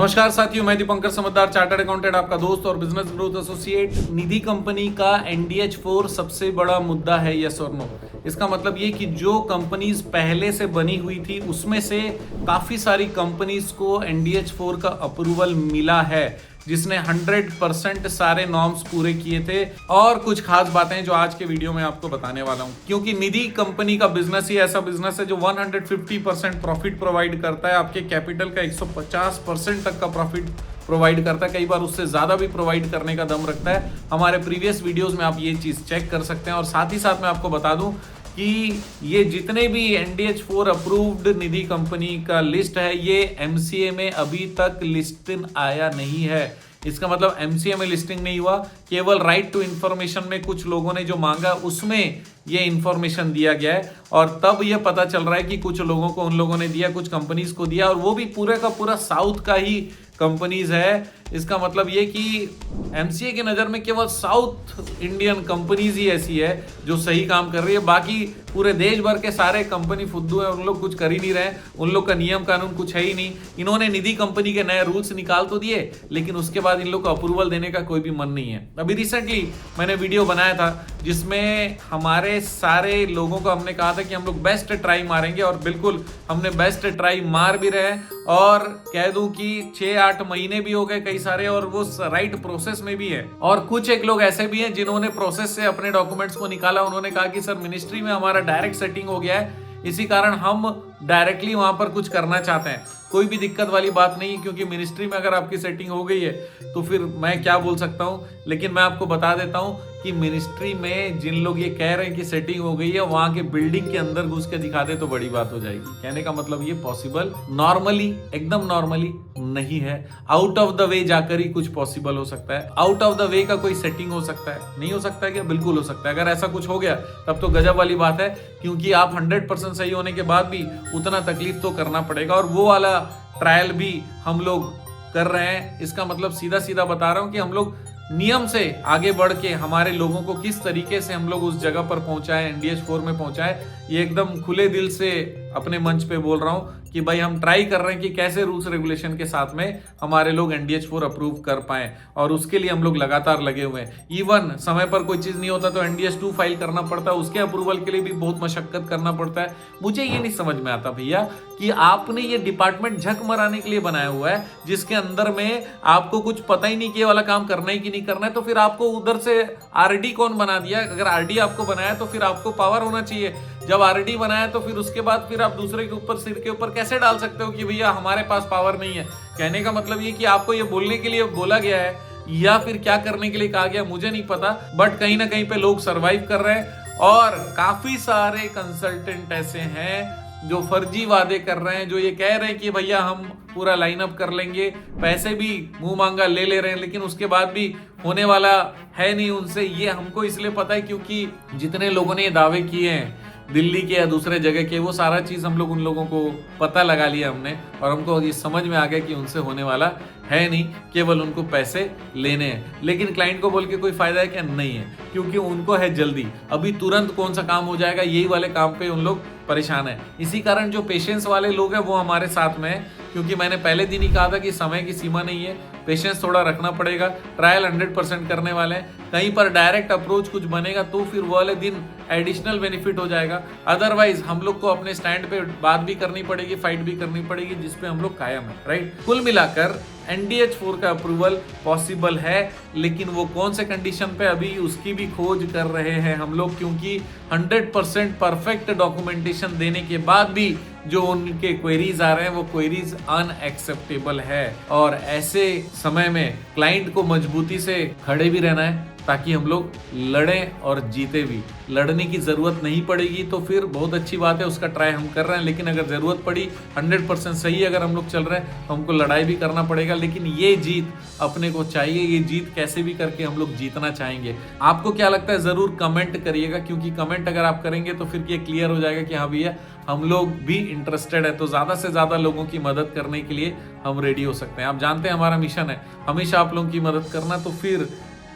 नमस्कार साथियों, मैं दीपंकर समझदार, चार्टर्ड अकाउंटेंट, आपका दोस्त और बिजनेस ग्रोथ एसोसिएट। निधि कंपनी का NDH4 सबसे बड़ा मुद्दा है, यस और नो। इसका मतलब ये कि जो कंपनीज पहले से बनी हुई थी उसमें से काफी सारी कंपनीज को NDH4 का अप्रूवल मिला है, जिसने 100% सारे नॉर्म्स पूरे किए थे। और कुछ खास बातें जो आज के वीडियो में आपको बताने वाला हूं, क्योंकि निधि कंपनी का बिजनेस ही ऐसा बिजनेस है जो 150% प्रॉफिट प्रोवाइड करता है। आपके कैपिटल का 150% तक का प्रॉफिट प्रोवाइड करता है, कई बार उससे ज्यादा भी प्रोवाइड करने का दम रखता है। हमारे प्रीवियस वीडियोस में आप ये चीज चेक कर सकते हैं। और साथ ही साथ मैं आपको बता दूं कि ये जितने भी NDH4 अप्रूव्ड निधि कंपनी का लिस्ट है, ये MCA में अभी तक लिस्टिंग आया नहीं है। इसका मतलब MCA में लिस्टिंग नहीं हुआ, केवल राइट टू इंफॉर्मेशन में कुछ लोगों ने जो मांगा उसमें ये इंफॉर्मेशन दिया गया है। और तब ये पता चल रहा है कि कुछ लोगों को उन लोगों ने दिया, कुछ कंपनीज को दिया, और वो भी पूरे का पूरा साउथ का ही कंपनीज है। इसका मतलब ये कि MCA की नज़र में केवल साउथ इंडियन कंपनीज ही ऐसी है जो सही काम कर रही है। बाकी पूरे देश भर के सारे कंपनी फुद्दू है, उन लोग कुछ कर ही नहीं रहे, उन लोग का नियम कानून कुछ है ही नहीं। इन्होंने निधि कंपनी के नए रूल्स निकाल तो दिए, लेकिन उसके बाद इन लोग को अप्रूवल देने का कोई भी मन नहीं है। अभी रिसेंटली मैंने वीडियो बनाया था जिसमें हमारे सारे लोगों को हमने कहा था कि हम लोग बेस्ट ट्राई मारेंगे, और बिल्कुल हमने बेस्ट ट्राई मार भी रहे। और कह दूं कि 6-8 महीने भी हो गए कई सारे, और वो राइट प्रोसेस में भी है। और कुछ एक लोग ऐसे भी हैं जिन्होंने प्रोसेस से अपने डॉक्यूमेंट्स को निकाला। उन्होंने कहा कि सर मिनिस्ट्री में हमारा डायरेक्ट सेटिंग हो गया है, इसी कारण हम डायरेक्टली वहां पर कुछ करना चाहते हैं। कोई भी दिक्कत वाली बात नहीं, क्योंकि मिनिस्ट्री में अगर आपकी सेटिंग हो गई है तो फिर मैं क्या बोल सकता हूं। लेकिन मैं आपको बता देता हूं कि मिनिस्ट्री में जिन लोग ये कह रहे हैं कि सेटिंग हो गई है, वहां के बिल्डिंग के अंदर घुस के दिखा दे तो बड़ी बात हो जाएगी। कहने का मतलब ये पॉसिबल नॉर्मली, एकदम नॉर्मली नहीं है। आउट ऑफ द वे जाकर ही कुछ पॉसिबल हो सकता है। आउट ऑफ द वे का कोई सेटिंग हो सकता है? नहीं हो सकता है क्या? बिल्कुल हो सकता है। अगर ऐसा कुछ हो गया तब तो गजब वाली बात है, क्योंकि आप 100% सही होने के बाद भी उतना तकलीफ तो करना पड़ेगा, और वो वाला ट्रायल भी हम लोग कर रहे हैं। इसका मतलब सीधा सीधा बता रहा हूं कि हम लोग नियम से आगे बढ़ के हमारे लोगों को किस तरीके से हम लोग उस जगह पर पहुंचाए, NDH4 में पहुंचाए, ये एकदम खुले दिल से अपने मंच पे बोल रहा हूं कि भाई हम ट्राई कर रहे हैं कि कैसे रूल्स रेगुलेशन के साथ में हमारे लोग NDH4 अप्रूव कर पाए, और उसके लिए हम लोग लगातार लगे हुए हैं। इवन समय पर कोई चीज नहीं होता तो NDH2 फाइल करना पड़ता है, उसके अप्रूवल के लिए भी बहुत मशक्कत करना पड़ता है। मुझे ये नहीं समझ में आता भैया कि आपने ये डिपार्टमेंट झक मराने के लिए बनाया हुआ है, जिसके अंदर में आपको कुछ पता ही नहीं कि ये वाला काम करना है कि नहीं करना है। तो फिर आपको उधर से RD कौन बना दिया? अगर RD आपको बनाया तो फिर आपको पावर होना चाहिए। जब RD बनाया तो फिर उसके बाद फिर आप दूसरे के ऊपर, सिर के ऊपर कैसे डाल सकते हो कि भैया हमारे पास पावर नहीं है? कहने का मतलब ये कि आपको ये बोलने के लिए बोला गया है, या फिर क्या करने के लिए कहा गया मुझे नहीं पता। बट कहीं ना कहीं पे लोग सरवाइव कर रहे हैं, और काफी सारे कंसल्टेंट ऐसे हैं जो फर्जी वादे कर रहे हैं, जो ये कह रहे हैं कि भैया हम पूरा लाइनअप कर लेंगे, पैसे भी मुंह मांगा ले रहे हैं, लेकिन उसके बाद भी होने वाला है नहीं उनसे। ये हमको इसलिए पता है क्योंकि जितने लोगों ने ये दावे किए हैं दिल्ली के या दूसरे जगह के, वो सारा चीज हम लोग उन लोगों को पता लगा लिया हमने, और हमको ये समझ में आ गया कि उनसे होने वाला है नहीं, केवल उनको पैसे लेने हैं। लेकिन क्लाइंट को बोल के कोई फायदा है क्या? नहीं है, क्योंकि उनको है जल्दी। अभी तुरंत कौन सा काम हो जाएगा, यही वाले काम पे उन लोग परेशान है। इसी कारण जो पेशेंस वाले लोग हैं वो हमारे साथ में है, क्योंकि मैंने पहले दिन ही कहा था कि समय की सीमा नहीं है, पेशेंस थोड़ा रखना पड़ेगा। ट्रायल 100% करने वाले हैं। कहीं पर डायरेक्ट अप्रोच कुछ बनेगा तो फिर वो वाले दिन एडिशनल बेनिफिट हो जाएगा। अदरवाइज हम लोग को अपने स्टैंड पे बात भी करनी पड़ेगी, फाइट भी करनी पड़ेगी, जिसपे हम लोग कायम है, राइट। कुल मिलाकर NDH4 का अप्रूवल पॉसिबल है, लेकिन वो कौन से कंडीशन पे, अभी उसकी भी खोज कर रहे हैं हम लोग, क्योंकि 100% परफेक्ट डॉक्यूमेंटेशन देने के बाद भी जो उनके क्वेरीज आ रहे हैं वो क्वेरीज अनएक्सेप्टेबल है। और ऐसे समय में क्लाइंट को मजबूती से खड़े भी रहना है, ताकि हम लोग लड़ें और जीते भी। लड़ने की जरूरत नहीं पड़ेगी तो फिर बहुत अच्छी बात है, उसका ट्राई हम कर रहे हैं। लेकिन अगर जरूरत पड़ी, 100% सही अगर हम लोग चल रहे हैं, तो हमको लड़ाई भी करना पड़ेगा। लेकिन ये जीत अपने को चाहिए, ये जीत कैसे भी करके हम लोग जीतना चाहेंगे। आपको क्या लगता है जरूर कमेंट करिएगा, क्योंकि कमेंट अगर आप करेंगे तो फिर ये क्लियर हो जाएगा कि हाँ भैया हम लोग भी इंटरेस्टेड है। तो ज्यादा से ज्यादा लोगों की मदद करने के लिए हम रेडी हो सकते हैं। आप जानते हैं हमारा मिशन है हमेशा आप लोगों की मदद करना, तो फिर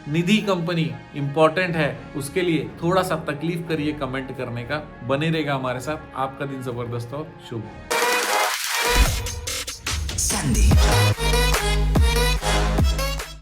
निधि कंपनी इंपॉर्टेंट है, उसके लिए थोड़ा सा तकलीफ करिए कमेंट करने का। बने रहेगा हमारे साथ। आपका दिन जबरदस्त हो, शुभ।